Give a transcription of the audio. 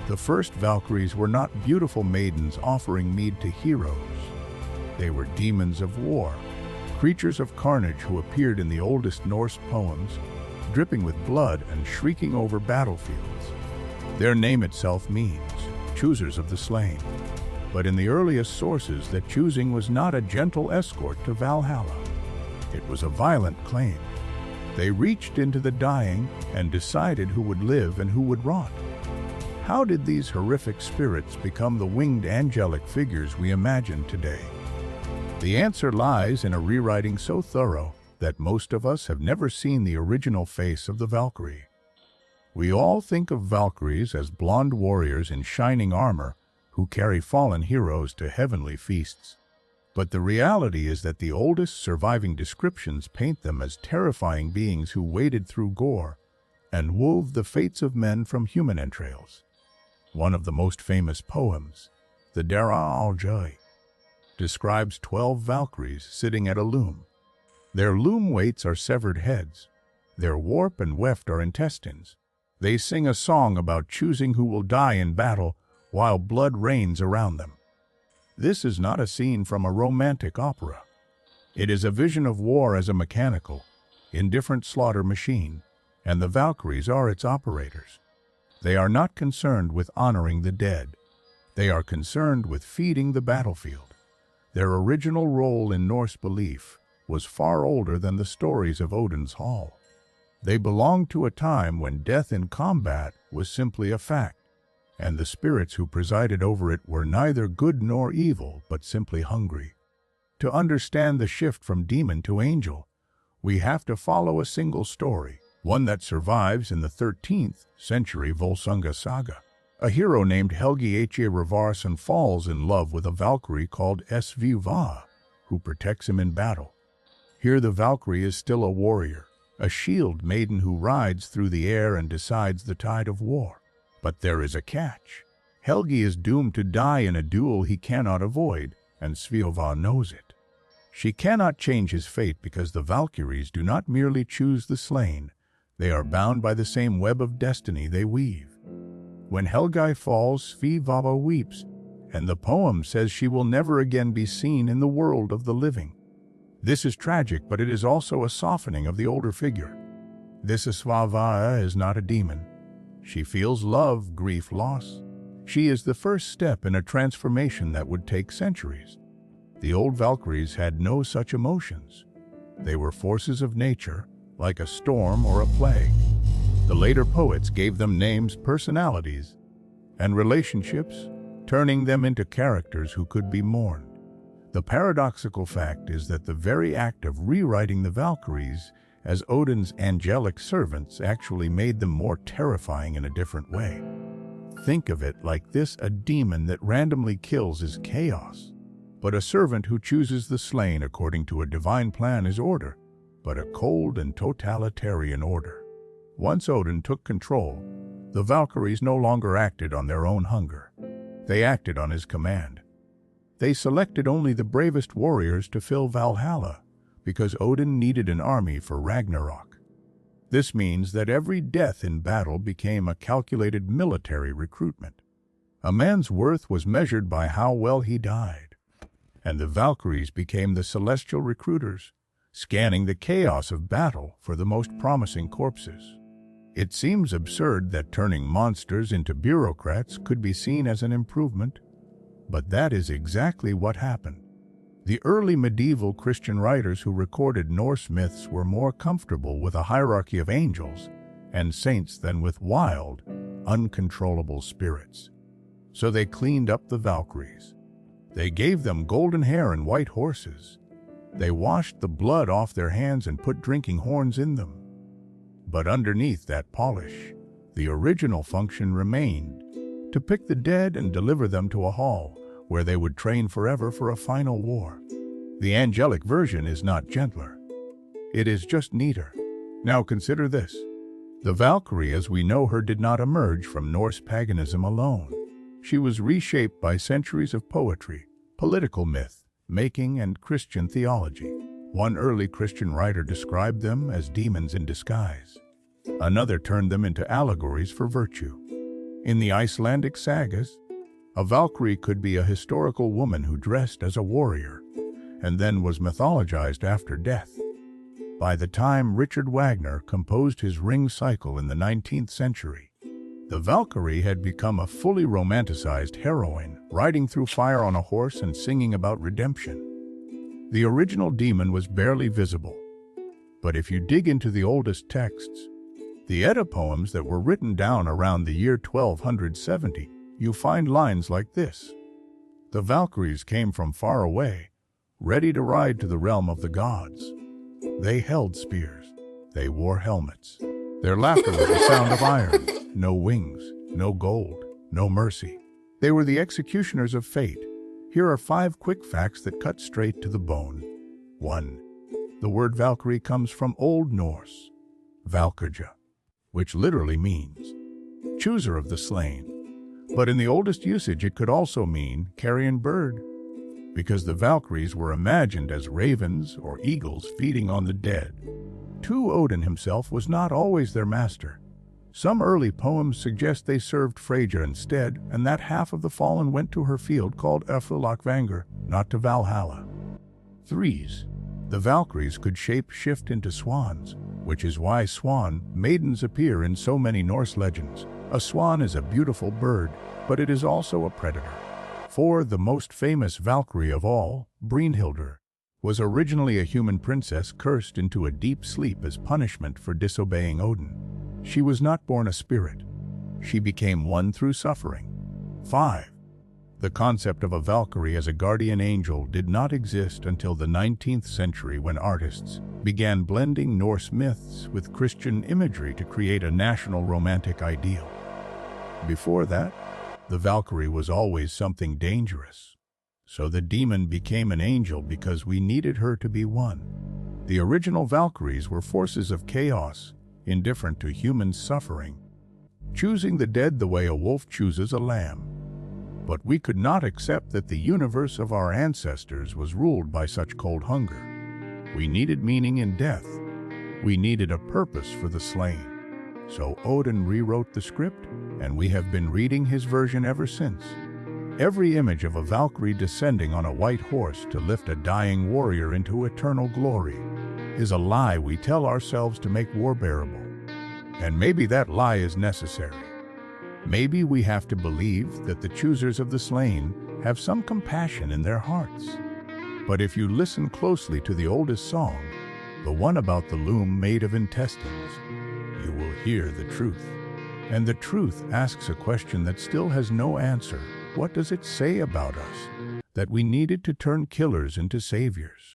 The first Valkyries were not beautiful maidens offering mead to heroes. They were demons of war, creatures of carnage who appeared in the oldest Norse poems, dripping with blood and shrieking over battlefields. Their name itself means choosers of the slain. But in the earliest sources, that choosing was not a gentle escort to Valhalla. It was a violent claim. They reached into the dying and decided who would live and who would rot. How did these horrific spirits become the winged angelic figures we imagine today? The answer lies in a rewriting so thorough that most of us have never seen the original face of the Valkyrie. We all think of Valkyries as blonde warriors in shining armor who carry fallen heroes to heavenly feasts. But the reality is that the oldest surviving descriptions paint them as terrifying beings who waded through gore and wove the fates of men from human entrails. One of the most famous poems, the Dara al-Jai, describes 12 Valkyries sitting at a loom. Their loom weights are severed heads. Their warp and weft are intestines. They sing a song about choosing who will die in battle while blood rains around them. This is not a scene from a romantic opera. It is a vision of war as a mechanical, indifferent slaughter machine, and the Valkyries are its operators. They are not concerned with honoring the dead. They are concerned with feeding the battlefield. Their original role in Norse belief was far older than the stories of Odin's Hall. They belonged to a time when death in combat was simply a fact, and the spirits who presided over it were neither good nor evil, but simply hungry. To understand the shift from demon to angel, we have to follow a single story, one that survives in the 13th century Volsunga saga. A hero named Helgi Ravarsson falls in love with a Valkyrie called Sva, who protects him in battle. Here the Valkyrie is still a warrior, a shield maiden who rides through the air and decides the tide of war. But there is a catch. Helgi is doomed to die in a duel he cannot avoid, and Sva knows it. She cannot change his fate because the Valkyries do not merely choose the slain, they are bound by the same web of destiny they weave. When Helgi falls, Sva weeps, and the poem says she will never again be seen in the world of the living. This is tragic, but it is also a softening of the older figure. This Sva is not a demon. She feels love, grief, loss. She is the first step in a transformation that would take centuries. The old Valkyries had no such emotions. They were forces of nature, like a storm or a plague. The later poets gave them names, personalities, and relationships, turning them into characters who could be mourned. The paradoxical fact is that the very act of rewriting the Valkyries as Odin's angelic servants actually made them more terrifying in a different way. Think of it like this: a demon that randomly kills is chaos, but a servant who chooses the slain according to a divine plan is order, but a cold and totalitarian order. Once Odin took control, the Valkyries no longer acted on their own hunger. They acted on his command. They selected only the bravest warriors to fill Valhalla, because Odin needed an army for Ragnarok. This means that every death in battle became a calculated military recruitment. A man's worth was measured by how well he died, and the Valkyries became the celestial recruiters, scanning the chaos of battle for the most promising corpses. It seems absurd that turning monsters into bureaucrats could be seen as an improvement, but that is exactly what happened. The early medieval Christian writers who recorded Norse myths were more comfortable with a hierarchy of angels and saints than with wild, uncontrollable spirits. So they cleaned up the Valkyries. They gave them golden hair and white horses. They washed the blood off their hands and put drinking horns in them. But underneath that polish, the original function remained: to pick the dead and deliver them to a hall where they would train forever for a final war. The angelic version is not gentler. It is just neater. Now consider this. The Valkyrie as we know her did not emerge from Norse paganism alone. She was reshaped by centuries of poetry, political myth making, and Christian theology. One early Christian writer described them as demons in disguise. Another turned them into allegories for virtue. In the Icelandic sagas, a Valkyrie could be a historical woman who dressed as a warrior and then was mythologized after death. By the time Richard Wagner composed his Ring cycle in the 19th century, the Valkyrie had become a fully romanticized heroine, riding through fire on a horse and singing about redemption. The original demon was barely visible, but if you dig into the oldest texts, the Edda poems that were written down around the year 1270, you find lines like this. The Valkyries came from far away, ready to ride to the realm of the gods. They held spears. They wore helmets. Their laughter was the sound of iron. No wings, no gold, no mercy. They were the executioners of fate. Here are 5 quick facts that cut straight to the bone. 1. The word Valkyrie comes from Old Norse, Valkyrja, which literally means chooser of the slain. But in the oldest usage, it could also mean carrion bird, because the Valkyries were imagined as ravens or eagles feeding on the dead. 2. Odin himself was not always their master. Some early poems suggest they served Freyja instead, and that half of the fallen went to her field called Efralakvangur, not to Valhalla. 3. The Valkyries could shape-shift into swans, which is why swan maidens appear in so many Norse legends. A swan is a beautiful bird, but it is also a predator. 4. The most famous Valkyrie of all, Brynhildr, was originally a human princess cursed into a deep sleep as punishment for disobeying Odin. She was not born a spirit. She became one through suffering. 5. The concept of a Valkyrie as a guardian angel did not exist until the 19th century, when artists began blending Norse myths with Christian imagery to create a national romantic ideal. Before that, the Valkyrie was always something dangerous. So the demon became an angel because we needed her to be one. The original Valkyries were forces of chaos, indifferent to human suffering, choosing the dead the way a wolf chooses a lamb. But we could not accept that the universe of our ancestors was ruled by such cold hunger. We needed meaning in death. We needed a purpose for the slain. So Odin rewrote the script, and we have been reading his version ever since. Every image of a Valkyrie descending on a white horse to lift a dying warrior into eternal glory is a lie we tell ourselves to make war bearable. And maybe that lie is necessary. Maybe we have to believe that the choosers of the slain have some compassion in their hearts. But if you listen closely to the oldest song, the one about the loom made of intestines, you will hear the truth. And the truth asks a question that still has no answer. What does it say about us? That we needed to turn killers into saviors.